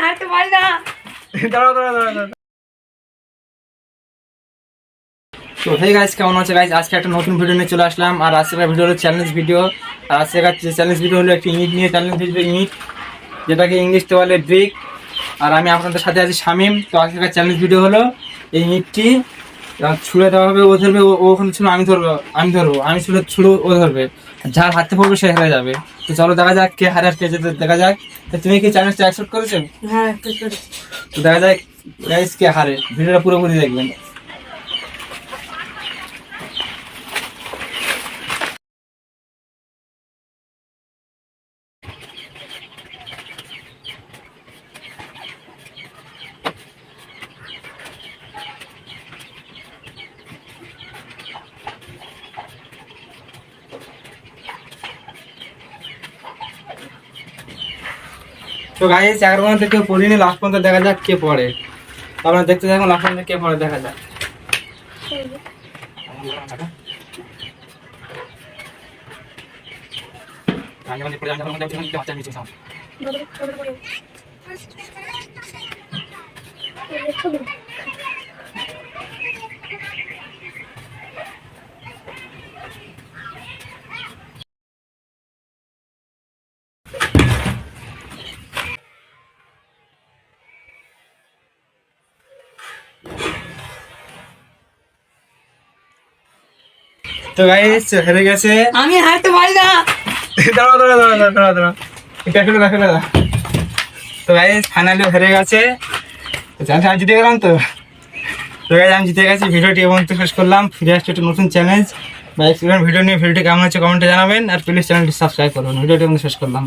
হাঁটতে পারি না। দাঁড়াও দাঁড়াও দাঁড়াও। তো হে গাইস, কেমন আছে গাইস? আজকে একটা নতুন ভিডিও নিয়ে চলে আসলাম। আর আজকের ভিডিও হলো চ্যালেঞ্জ ভিডিও। আর আজকের চ্যালেঞ্জ ভিডিও হলো একটি ইট নিয়ে চ্যালেঞ্জ ভিডিও, ইট যেটাকে ইংলিশতে বলে ব্রিক। আর আমি আপনাদের সাথে আছি শামিম। তো আজকের চ্যালেঞ্জ ভিডিও হলো এই ইটটি ছুঁড়ে দেওয়া হবে, ও ধরবে, ও ওখানে ছুঁড়ে আমি ধরবো, আমি ছুঁড়ে ও ধরবে। যার হাতে পড়বে সে হেরে যাবে। তো চলো দেখা যাক কে হারে আর কে যেতে, দেখা যাক। তো তুমি কি চ্যালেঞ্জটা অ্যাকসেপ্ট করেছো? হ্যাঁ, ঠিক করে। তো দেখা যাক গাইস কে হারে। ভিডিওটা পুরোপুরি দেখবেন। তো গাইস 11 পর্যন্ত কেউ পড়িনি, লাস্ট পর্যন্ত দেখা যাক কে পড়ে। আপনারা দেখতে থাকুন, লাস্ট পর্যন্ত কে পড়ে দেখা যাক। তো গাইস হেরে গেছে। আমি হাঁটতে পারি না। দাঁড়াও দাঁড়াও দাঁড়াও দাঁড়াও দাঁড়াও, এটা ফেলে দেখো দাদা। তো গাইস ফাইনালি হেরে গেছে। জানতে আমি জিতে গেলাম। তো গাইস আমি জিতে গেছি। ভিডিওটি এবং শেষ করলাম। ফিরে আসছে একটা নতুন চ্যালেঞ্জ বা এক্সপিরিয়েন্স ভিডিও নিয়ে। ভিডিওটি কেমন হচ্ছে কমেন্টে জানাবেন। আর প্লিজ চ্যানেলটি সাবস্ক্রাইব করুন। ভিডিওটি এবং শেষ করলাম।